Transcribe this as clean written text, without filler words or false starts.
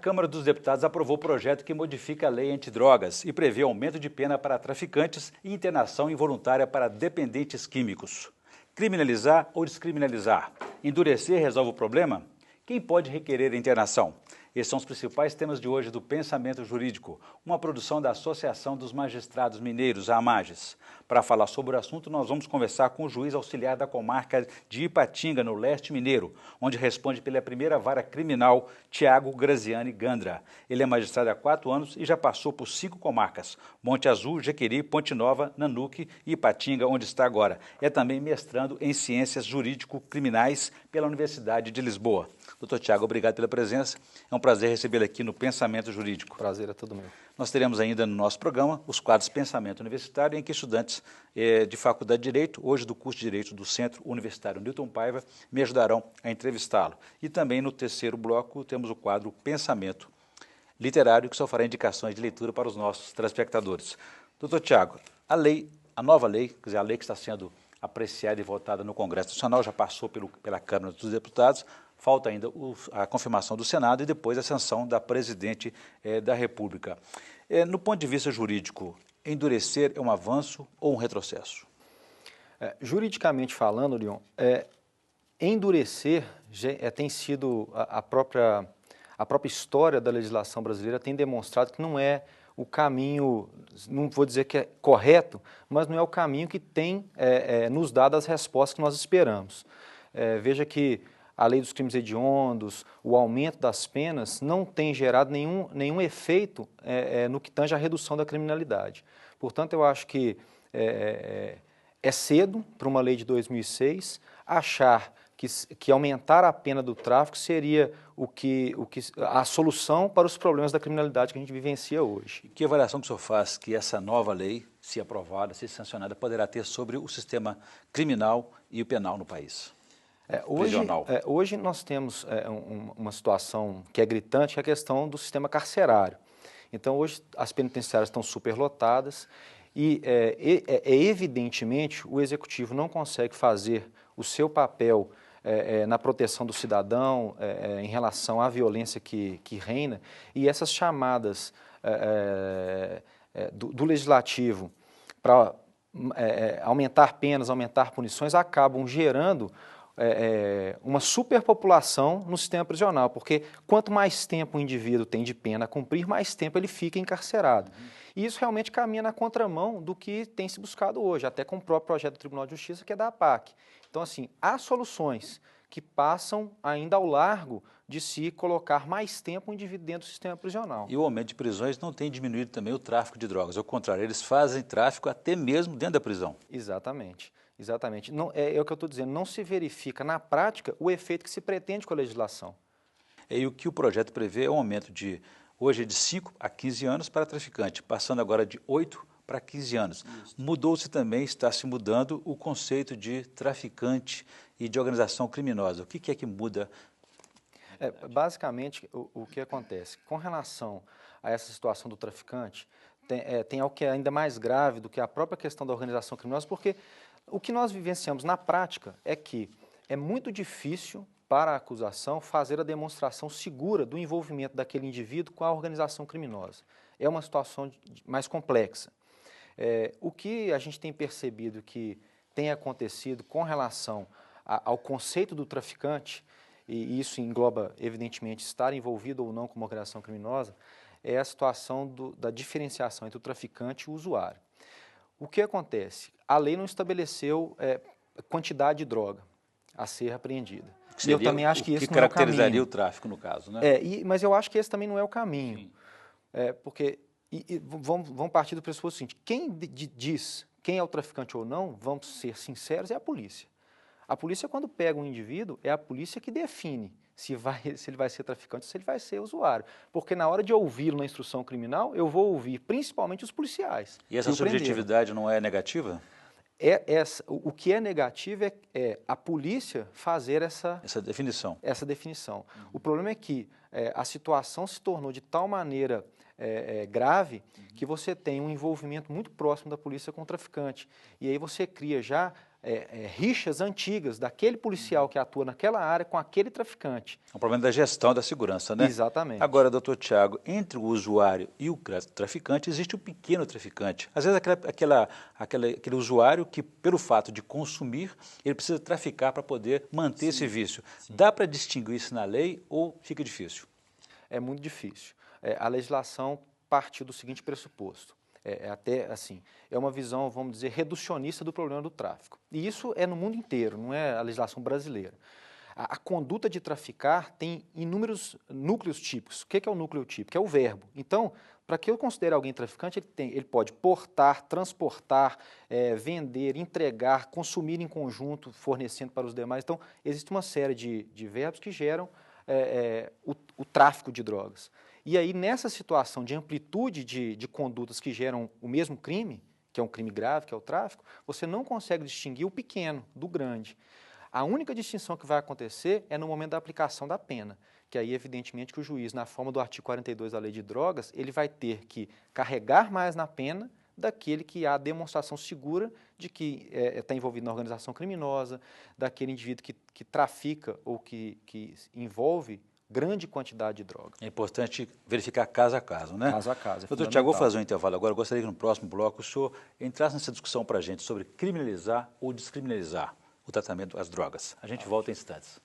Câmara dos Deputados aprovou o projeto que modifica a lei antidrogas e prevê aumento de pena para traficantes e internação involuntária para dependentes químicos. Criminalizar ou descriminalizar? Endurecer resolve o problema? Quem pode requerer a internação? Esses são os principais temas de hoje do Pensamento Jurídico, uma produção da Associação dos Magistrados Mineiros, a AMAGES. Para falar sobre o assunto, nós vamos conversar com o juiz auxiliar da comarca de Ipatinga, no leste mineiro, onde responde pela primeira vara criminal, Tiago Graziani Gandra. Ele é magistrado há 4 anos e já passou por 5 comarcas: Monte Azul, Jequeri, Ponte Nova, Nanuque e Ipatinga, onde está agora. É também mestrando em Ciências Jurídico-Criminais pela Universidade de Lisboa. Doutor Tiago, obrigado pela presença. É um prazer recebê-lo aqui no Pensamento Jurídico. Prazer é todo meu. Nós teremos ainda no nosso programa os quadros Pensamento Universitário, em que estudantes de Faculdade de Direito, hoje do curso de Direito do Centro Universitário Newton Paiva, me ajudarão a entrevistá-lo. E também no terceiro bloco temos o quadro Pensamento Literário, que só fará indicações de leitura para os nossos telespectadores. Doutor Tiago, a nova lei, quer dizer, a lei que está sendo apreciada e votada no Congresso Nacional, já passou pela Câmara dos Deputados, falta ainda a confirmação do Senado e depois a sanção da Presidente da República. No ponto de vista jurídico, endurecer é um avanço ou um retrocesso? Juridicamente falando, Leon, endurecer tem sido a própria história da legislação brasileira tem demonstrado que não é o caminho, não vou dizer que é correto, mas não é o caminho que tem nos dado as respostas que nós esperamos. Veja que a lei dos crimes hediondos, o aumento das penas, não tem gerado nenhum efeito no que tange à redução da criminalidade. Portanto, eu acho que é cedo para uma lei de 2006 achar que aumentar a pena do tráfico seria a solução para os problemas da criminalidade que a gente vivencia hoje. E que avaliação que o senhor faz que essa nova lei, se aprovada, se sancionada, poderá ter sobre o sistema criminal e o penal no país? Hoje nós temos uma situação que é gritante, que é a questão do sistema carcerário. Então, hoje as penitenciárias estão superlotadas e, evidentemente, o Executivo não consegue fazer o seu papel na proteção do cidadão em relação à violência que reina, e essas chamadas do Legislativo para aumentar penas, aumentar punições, acabam gerando uma superpopulação no sistema prisional, porque quanto mais tempo o indivíduo tem de pena a cumprir, mais tempo ele fica encarcerado. E isso realmente caminha na contramão do que tem se buscado hoje, até com o próprio projeto do Tribunal de Justiça, que é da APAC. Então, assim, há soluções que passam ainda ao largo de se colocar mais tempo o indivíduo dentro do sistema prisional. E o aumento de prisões não tem diminuído também o tráfico de drogas, ao contrário, eles fazem tráfico até mesmo dentro da prisão. Exatamente. Exatamente. Não, é o que eu estou dizendo, não se verifica na prática o efeito que se pretende com a legislação. E o que o projeto prevê é um aumento hoje de 5 a 15 anos para traficante, passando agora de 8 para 15 anos. Mudou-se também, está se mudando o conceito de traficante e de organização criminosa. O que é que muda? Basicamente, o que acontece? Com relação a essa situação do traficante, tem algo que é ainda mais grave do que a própria questão da organização criminosa, porque o que nós vivenciamos na prática é que é muito difícil para a acusação fazer a demonstração segura do envolvimento daquele indivíduo com a organização criminosa. É uma situação mais complexa. O que a gente tem percebido que tem acontecido com relação ao conceito do traficante, e isso engloba, evidentemente, estar envolvido ou não com uma organização criminosa, é a situação da diferenciação entre o traficante e o usuário. O que acontece? A lei não estabeleceu quantidade de droga a ser apreendida. Eu também acho que esse não é o caminho. Que caracterizaria o tráfico, no caso, né? Mas eu acho que esse também não é o caminho. Porque vamos partir do pressuposto seguinte: quem diz quem é o traficante ou não, vamos ser sinceros, é a polícia. A polícia, quando pega um indivíduo, é a polícia que define se ele vai ser traficante ou se ele vai ser usuário. Porque na hora de ouvi-lo na instrução criminal, eu vou ouvir principalmente os policiais. E essa subjetividade não é negativa? O que é negativo é a polícia fazer essa definição. O problema é que a situação se tornou de tal maneira grave que você tem um envolvimento muito próximo da polícia com o traficante. E aí você cria já rixas antigas daquele policial que atua naquela área com aquele traficante. É um problema da gestão da segurança, né? Exatamente. Agora, doutor Tiago, entre o usuário e o traficante existe o pequeno traficante. Às vezes aquele usuário que, pelo fato de consumir, ele precisa traficar para poder manter esse vício. Dá para distinguir isso na lei ou fica difícil? É muito difícil. A legislação parte do seguinte pressuposto. Até assim, é uma visão, vamos dizer, reducionista do problema do tráfico. E isso é no mundo inteiro, não é a legislação brasileira. A conduta de traficar tem inúmeros núcleos típicos. O que é o núcleo típico? É o verbo. Então, para que eu considere alguém traficante, ele pode portar, transportar, vender, entregar, consumir em conjunto, fornecendo para os demais. Então, existe uma série de verbos que geram o tráfico de drogas. E aí, nessa situação de amplitude de condutas que geram o mesmo crime, que é um crime grave, que é o tráfico, você não consegue distinguir o pequeno do grande. A única distinção que vai acontecer é no momento da aplicação da pena, que aí, evidentemente, que o juiz, na forma do artigo 42 da Lei de Drogas, ele vai ter que carregar mais na pena daquele que há demonstração segura de que está envolvido na organização criminosa, daquele indivíduo que trafica ou que envolve grande quantidade de droga. É importante verificar caso a caso, né? Caso a caso. Doutor Tiago, vou fazer um intervalo agora. Eu gostaria que no próximo bloco o senhor entrasse nessa discussão para a gente sobre criminalizar ou descriminalizar o tratamento das drogas. A gente volta em instantes.